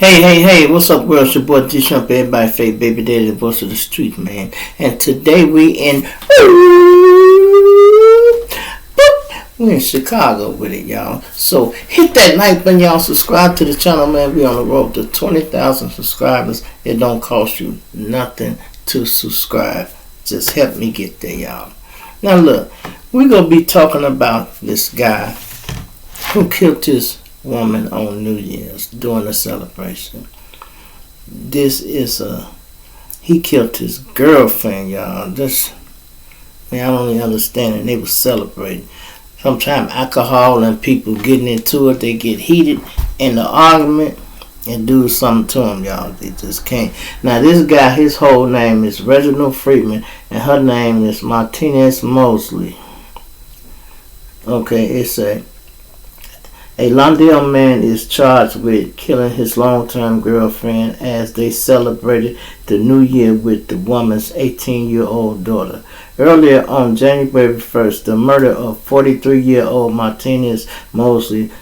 Hey, what's up, world? It's your boy D Shump, everybody fake baby daddy, the voice of the street, man. And today we're in Chicago with it, y'all. So hit that like button, y'all. Subscribe to the channel, man. We on the road to 20,000 subscribers. It don't cost you nothing to subscribe. Just help me get there, y'all. Now look, we're gonna be talking about this guy who killed his woman on New Year's during the celebration. He killed his girlfriend, y'all. I don't even understand it. They were celebrating. Sometimes alcohol and people getting into it, they get heated in the argument and do something to them, y'all. They just can't. Now this guy, his whole name is Reginald Freeman, and her name is Martinez Mosley. Okay, it said, a Lawndale man is charged with killing his long-term girlfriend as they celebrated the New Year with the woman's 18-year-old daughter. Earlier on January 1st, the murder of 43-year-old Martinez Mosley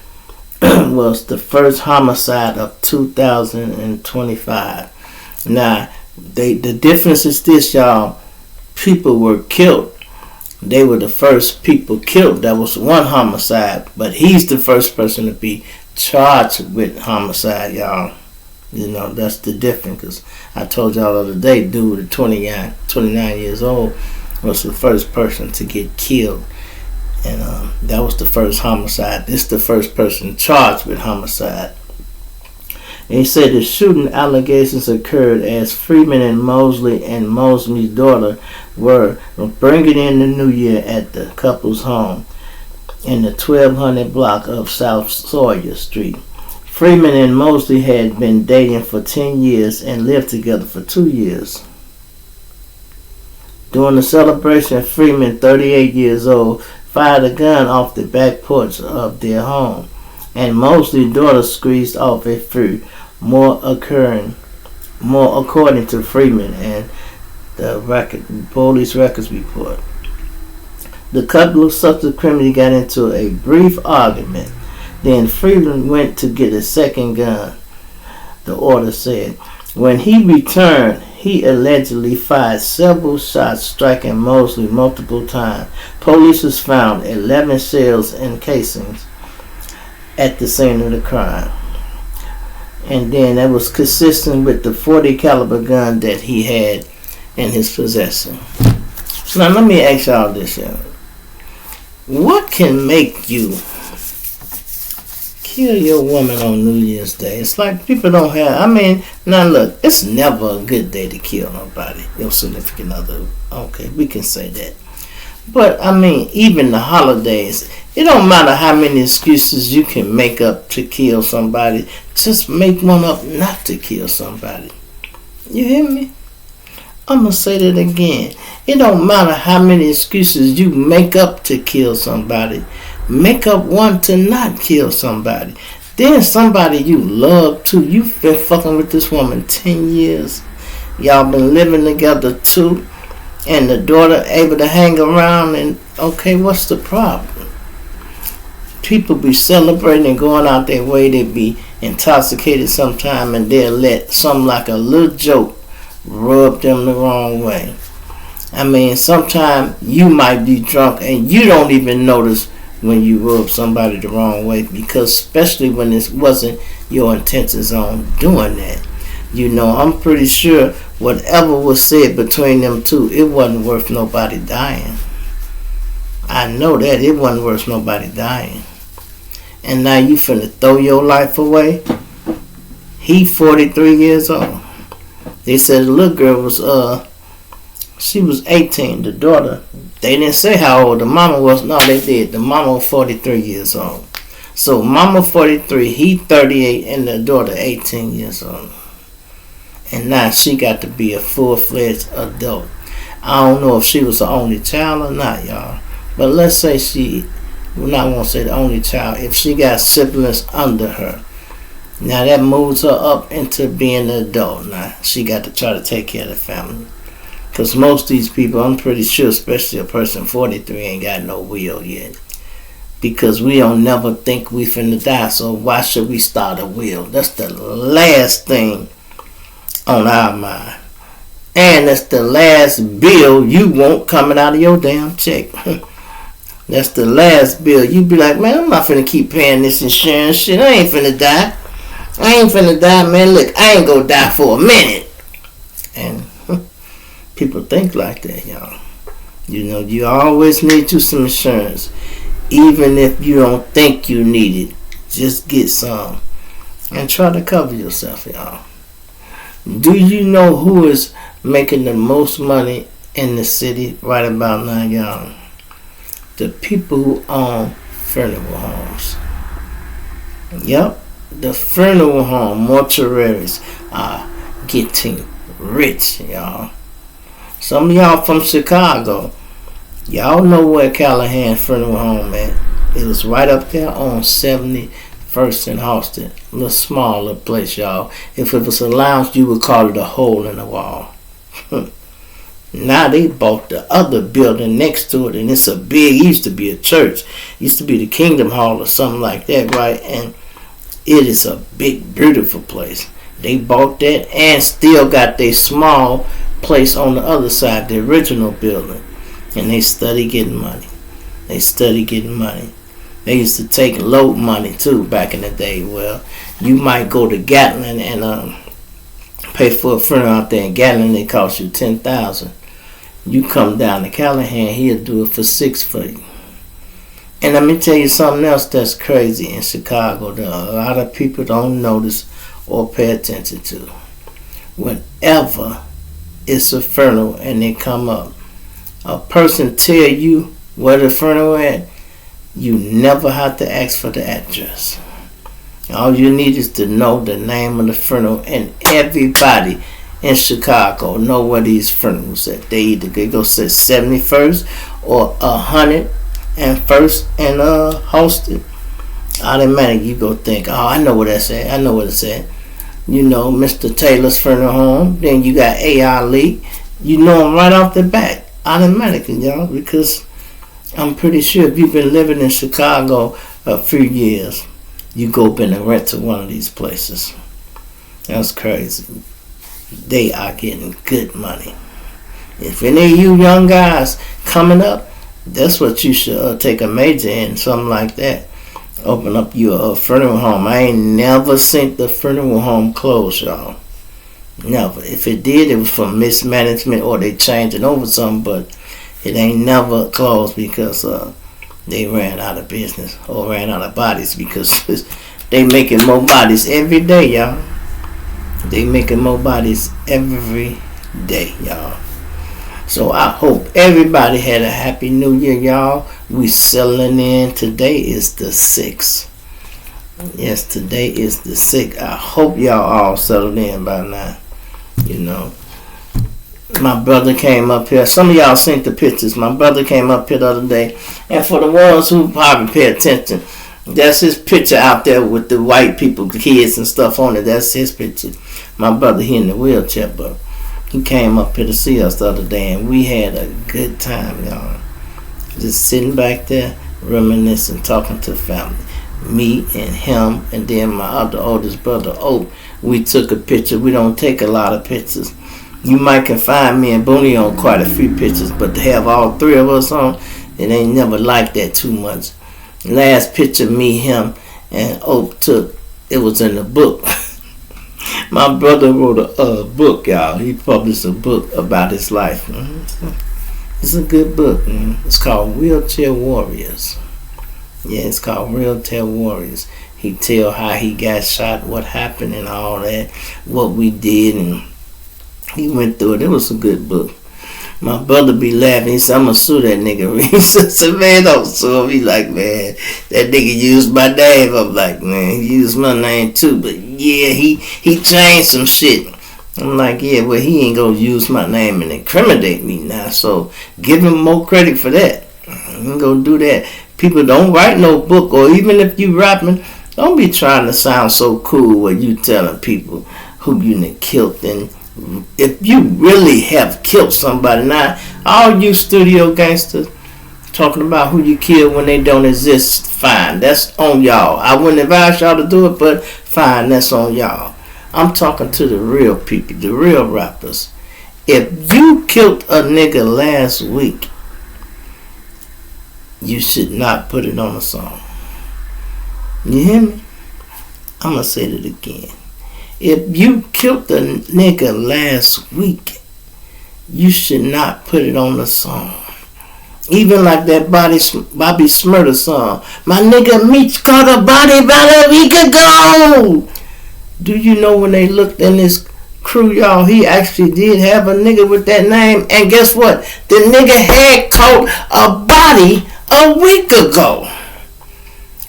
was the first homicide of 2025. Now, the difference is this, y'all. People were killed. They were the first people killed. That was one homicide. But he's the first person to be charged with homicide, y'all. You know, that's the difference. Because I told y'all the other day, dude, 29 years old, was the first person to get killed. And that was the first homicide. This is the first person charged with homicide. And he said the shooting allegations occurred as Freeman and Mosley's daughter were bringing in the New Year at the couple's home in the 1200 block of South Sawyer Street. Freeman and Mosley had been dating for 10 years and lived together for 2 years. During the celebration, Freeman, 38 years old, fired a gun off the back porch of their home, and Mosley's daughter squeezed off a fruit. More according to Freeman and the police records report. The couple subsequently got into a brief argument. Then Freeman went to get a second gun, the order said. When he returned, he allegedly fired several shots, striking Mosley multiple times. Police has found 11 shells and casings at the scene of the crime. And then that was consistent with the .40 caliber gun that he had in his possession. Now let me ask y'all this, y'all. What can make you kill your woman on New Year's Day? It's like people don't have, now look, it's never a good day to kill nobody, your significant other. Okay, we can say that. But even the holidays, it don't matter how many excuses you can make up to kill somebody. Just make one up not to kill somebody. You hear me? I'm going to say that again. It don't matter how many excuses you make up to kill somebody. Make up one to not kill somebody. Then somebody you love too. You've been fucking with this woman 10 years. Y'all been living together too. And the daughter able to hang around, and okay, what's the problem? People be celebrating and going out their way. They be intoxicated sometime, and they'll let something like a little joke rub them the wrong way. Sometimes you might be drunk and you don't even notice when you rub somebody the wrong way, because especially when it wasn't your intentions on doing that. You know, I'm pretty sure whatever was said between them two, it wasn't worth nobody dying. I know that it wasn't worth nobody dying. And now you finna throw your life away? He 43 years old. They said the little girl was she was 18. The daughter, they didn't say how old the mama was. No, they did. The mama was 43 years old. So mama 43, he 38, and the daughter 18 years old. And now she got to be a full-fledged adult. I don't know if she was the only child or not, y'all. But let's say we're not going to say the only child. If she got siblings under her, now that moves her up into being an adult. Now she got to try to take care of the family. Because most of these people, I'm pretty sure, especially a person 43, ain't got no will yet. because we don't never think we finna die. So why should we start a will? That's the last thing on our mind. And that's the last bill you want coming out of your damn check. That's the last bill. You be like, man, I'm not finna keep paying this insurance shit. I ain't finna die. I ain't finna die, man. Look, I ain't gonna die for a minute. And people think like that, y'all. You know, you always need you some insurance. Even if you don't think you need it, just get some. And try to cover yourself, y'all. Do you know who is making the most money in the city right about now, y'all? The people who own funeral homes. Yep, the funeral home mortuaries are getting rich, y'all. Some of y'all from Chicago, y'all know where Callahan Funeral Home at. It was right up there on 71st and Halsted. A little smaller place, y'all. If it was a lounge, you would call it a hole in the wall. Now they bought the other building next to it, and it's a big, it used to be a church. It used to be the Kingdom Hall or something like that, right? And it is a big, beautiful place. They bought that and still got their small place on the other side, the original building. And they study getting money. They study getting money. They used to take load money too back in the day. Well, you might go to Gatlin and pay for a funeral out there in Gatlin. It cost you $10,000. You come down to Callahan, he'll do it for $6,000 for you. And let me tell you something else that's crazy in Chicago that a lot of people don't notice or pay attention to. Whenever it's a funeral and they come up, a person tell you where the funeral at, you never have to ask for the address. All you need is to know the name of the funeral, and everybody in Chicago know where these funerals at. They either go to 71st or 101st and Halsted. Automatic, you go think, oh, I know where that's at. I know where it's at. You know, Mr. Taylor's funeral home. Then you got A.R. Lee. You know them right off the bat, automatically, y'all, because I'm pretty sure if you've been living in Chicago a few years, you go up and rent to one of these places. That's crazy. They are getting good money. If any of you young guys coming up, that's what you should take a major in, something like that. Open up your funeral home. I ain't never seen the funeral home close, y'all. Never. If it did, it was from mismanagement or they changing over something, but it ain't never closed because they ran out of business or ran out of bodies, because they making more bodies every day, y'all. They making more bodies every day, y'all. So I hope everybody had a happy new year, y'all. We settling in. Today is the 6th. Yes, today is the 6th. I hope y'all all settled in by now. You know, my brother came up here. Some of y'all seen the pictures. My brother came up here the other day. And for the ones who probably pay attention, that's his picture out there with the white people, the kids and stuff on it. That's his picture. My brother, he in the wheelchair, but he came up here to see us the other day, and we had a good time, y'all. Just sitting back there, reminiscing, talking to family. Me and him, and then my other oldest brother, Oak. We took a picture. We don't take a lot of pictures. You might can find me and Booney on quite a few pictures, but to have all three of us on, it ain't never like that too much. Last picture me, him, and Oak took, it was in the book. My brother wrote a book, y'all. He published a book about his life. It's a good book. It's called Wheelchair Warriors. Yeah, it's called Wheelchair Warriors. He tell how he got shot, what happened and all that, what we did, and he went through it. It was a good book. My brother be laughing. He said, I'm going to sue that nigga. He said, man, don't sue him. He like, man, that nigga used my name. I'm like, man, he used my name too. But yeah, he changed some shit. I'm like, yeah, well, he ain't going to use my name and incriminate me now. So give him more credit for that. He ain't going to do that. People don't write no book, or even if you rapping, don't be trying to sound so cool where you telling people who you done killed. And if you really have killed somebody, now all you studio gangsters, Talking about who you killed when they don't exist, fine. That's on y'all. I wouldn't advise y'all to do it, but fine, that's on y'all. I'm talking to the real people, the real rappers. If you killed a nigga last week, you should not put it on a song. You hear me? I'm going to say it again. If you killed a nigga last week, you should not put it on a song. Even like that Bobby Smurder song. My nigga Meech caught a body about a week ago. Do you know when they looked in his crew, y'all, he actually did have a nigga with that name. And guess what? The nigga had caught a body a week ago.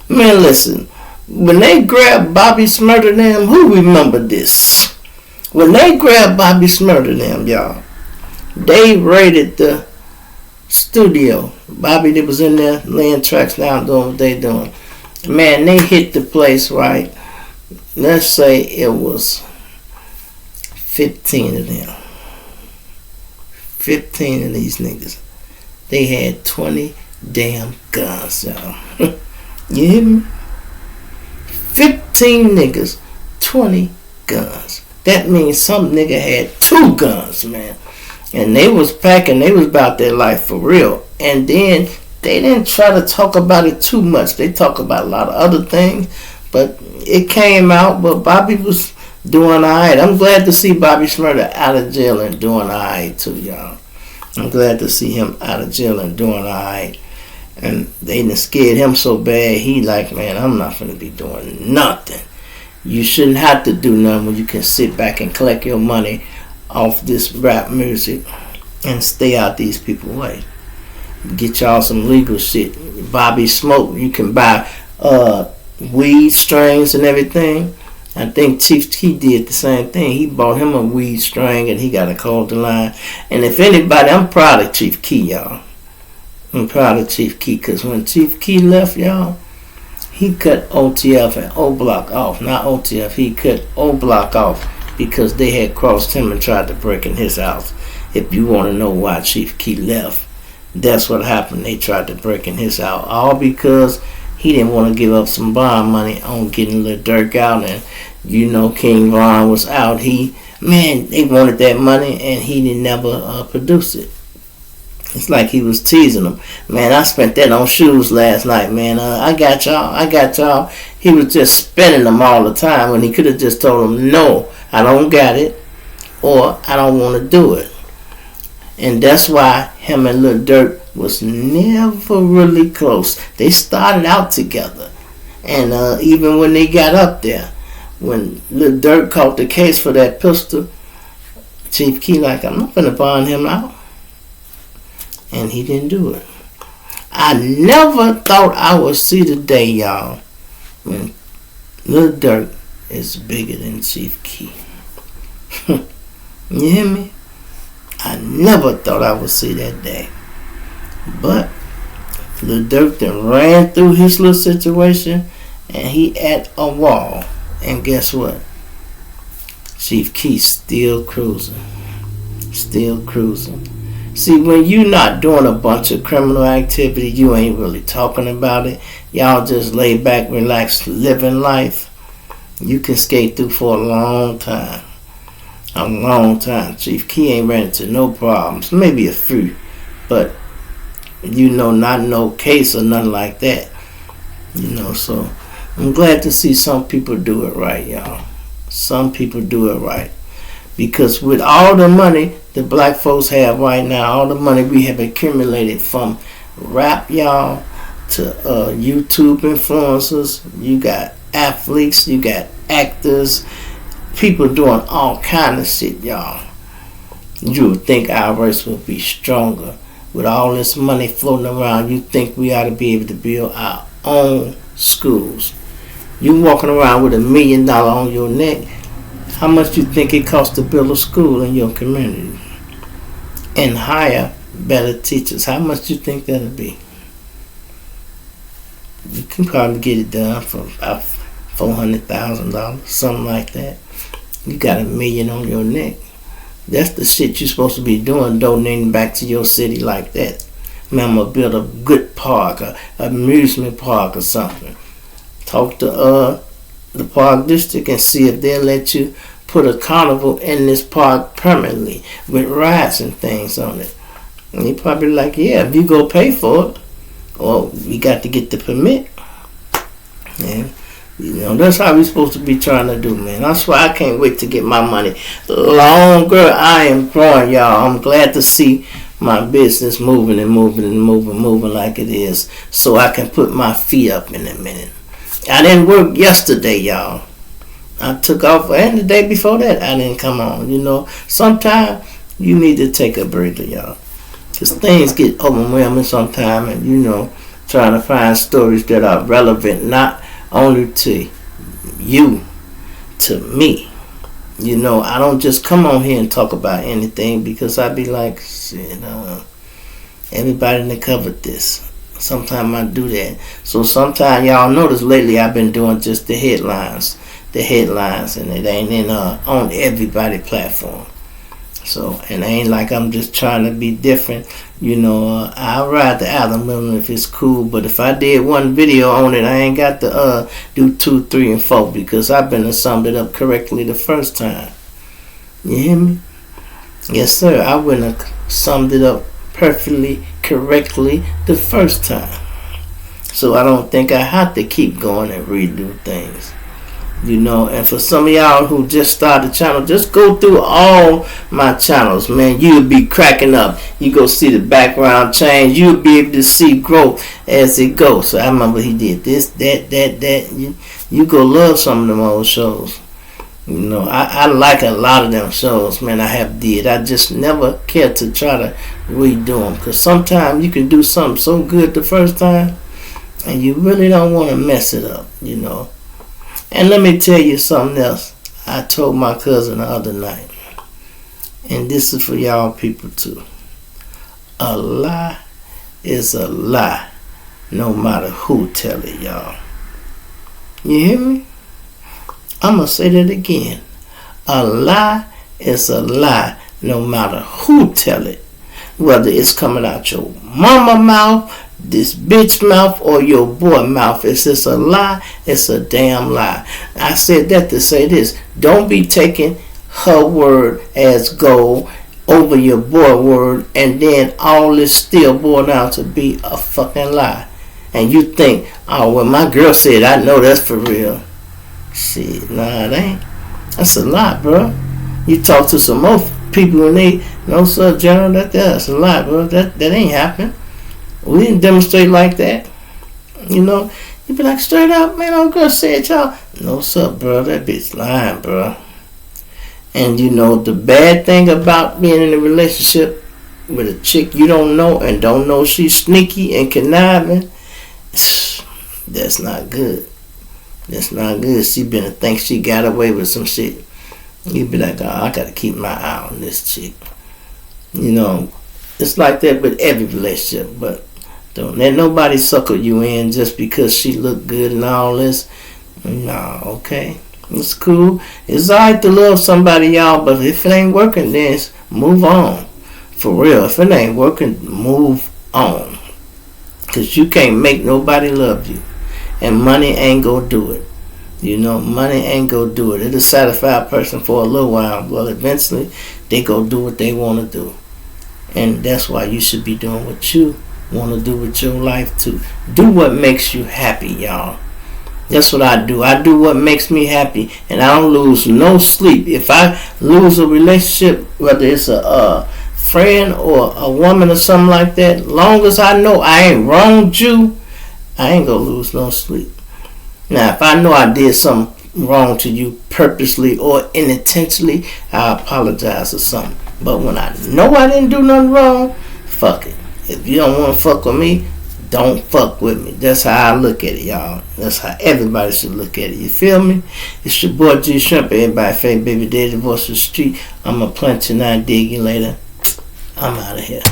Man, listen. When they grabbed Bobby Smurder them, who remember this? When they grabbed Bobby Smurder them, y'all, they raided the studio. Bobby that was in there laying tracks down doing what they doing. Man, they hit the place, right? Let's say it was 15 of them. 15 of these niggas. They had 20 damn guns, y'all. You hear me? 15 niggas, 20 guns. That means some nigga had 2 guns, man. And they was packing, they was about their life for real. And then they didn't try to talk about it too much. They talk about a lot of other things. But it came out, but Bobby was doing alright. I'm glad to see Bobby Smurder out of jail and doing alright too, y'all. I'm glad to see him out of jail and doing alright. And they done scared him so bad, he like, man, I'm not finna be doing nothing. You shouldn't have to do nothing when you can sit back and collect your money off this rap music and stay out these people's way. Get y'all some legal shit. Bobby Smoke, you can buy weed strings and everything. I think Chief Key did the same thing. He bought him a weed string and he got a call to line. And if anybody, I'm proud of Chief Key, y'all. I'm proud of Chief Key because when Chief Key left, y'all, he cut OTF and O Block off. Not OTF, he cut O Block off because they had crossed him and tried to break in his house. If you want to know why Chief Key left, that's what happened. They tried to break in his house. All because he didn't want to give up some bond money on getting Lil Durk out. And, you know, King Von was out. They wanted that money and he didn't never produce it. It's like he was teasing them. Man, I spent that on shoes last night, man. I got y'all. He was just spending them all the time when he could have just told them, no, I don't got it, or I don't want to do it. And that's why him and Lil Durk was never really close. They started out together. And even when they got up there, when Lil Durk caught the case for that pistol, Chief Key like, I'm not going to bond him out. And he didn't do it. I never thought I would see the day, y'all, when Lil Durk is bigger than Chief Key. You hear me? I never thought I would see that day. But Lil Durk then ran through his little situation and he at a wall. And guess what? Chief Key still cruising. Still cruising. See, when you not doing a bunch of criminal activity, you ain't really talking about it. Y'all just lay back, relax, living life. You can skate through for a long time. A long time. Chief Key ain't ran into no problems. Maybe a few. But, you know, not no case or nothing like that. You know, so I'm glad to see some people do it right, y'all. Some people do it right. Because with all the money the black folks have right now, all the money we have accumulated from rap, y'all, to YouTube influencers, you got athletes, you got actors, people doing all kind of shit, y'all. You would think our race would be stronger. With all this money floating around, you think we ought to be able to build our own schools. You walking around with $1 million on your neck, how much you think it costs to build a school in your community? And hire better teachers. How much you think that'll be? You can probably get it done for about $400,000, something like that. You got $1 million on your neck. That's the shit you're supposed to be doing, donating back to your city like that. Man, I'm gonna build a good park, a amusement park or something. Talk to the park district and see if they'll let you put a carnival in this park permanently with rides and things on it. And he probably like, yeah, if you go pay for it, or we got to get the permit. Yeah. You know, that's how we supposed to be trying to do, man. That's why I can't wait to get my money. Longer I am growing, y'all. I'm glad to see my business moving like it is, so I can put my feet up in a minute. I didn't work yesterday, y'all. I took off, and the day before that, I didn't come on. You know, sometimes you need to take a breather, y'all. Because things get overwhelming sometimes, and, you know, trying to find stories that are relevant, not only to you, to me. You know, I don't just come on here and talk about anything because I be like, shit, everybody done covered this. Sometimes I do that. So sometimes y'all notice lately I've been doing just the headlines, and it ain't on everybody platform. So, and it ain't like I'm just trying to be different. You know, I ride the album if it's cool, but if I did one video on it, I ain't got to do 2, 3, and 4 because I've been summed it up correctly the first time. You hear me? Yes, sir. I wouldn't have summed it up perfectly, correctly the first time. So I don't think I have to keep going and redo things. You know, and for some of y'all who just started the channel, just go through all my channels, man. You'll be cracking up. You go see the background change. You'll be able to see growth as it goes. So I remember he did this, that. You go love some of them old shows. You know, I like a lot of them shows, man, I have did. I just never cared to try to redo them. Because sometimes you can do something so good the first time, and you really don't want to mess it up, you know. And let me tell you something else. I told my cousin the other night, and this is for y'all people too. A lie is a lie, no matter who tell it, y'all. You hear me? I'm going to say that again. A lie is a lie, no matter who tell it. Whether it's coming out your mama mouth, this bitch mouth, or your boy mouth. It's just a lie. It's a damn lie. I said that to say this. Don't be taking her word as gold over your boy word, and then all this still boil down to be a fucking lie. And you think, oh, well, my girl said, I know that's for real. Shit, nah, it ain't. That's a lie, bro. You talk to some more people and they, no, sir, General, that's a lie, bro. That ain't happening. We didn't demonstrate like that. You know, you be like, straight up, man, old girl said y'all. No, sir, bro, that bitch lying, bro. And you know, the bad thing about being in a relationship with a chick you don't know and don't know she's sneaky and conniving, that's not good. That's not good. She been to think she got away with some shit. You be like, oh, I gotta keep my eye on this chick. You know, it's like that with every relationship, but don't let nobody sucker you in just because she look good and all this. No, okay. It's cool. It's alright to love somebody, y'all, but if it ain't working, then move on. For real, if it ain't working, move on. Because you can't make nobody love you. And money ain't gonna do it. You know, money ain't gonna do it. It'll satisfy a person for a little while, but eventually they go do what they want to do. And that's why you should be doing what you want to do with your life too. Do what makes you happy, y'all. That's what I do. I do what makes me happy, and I don't lose no sleep. If I lose a relationship, whether it's a friend or a woman or something like that, long as I know I ain't wronged you, I ain't gonna lose no sleep. Now, if I know I did something wrong to you purposely or unintentionally, I apologize or something. But when I know I didn't do nothing wrong, fuck it. If you don't want to fuck with me, don't fuck with me. That's how I look at it, y'all. That's how everybody should look at it. You feel me? It's your boy G Shrimp. Everybody fake baby daddy voice of the street. I'm a punch and I dig you later. I'm out of here.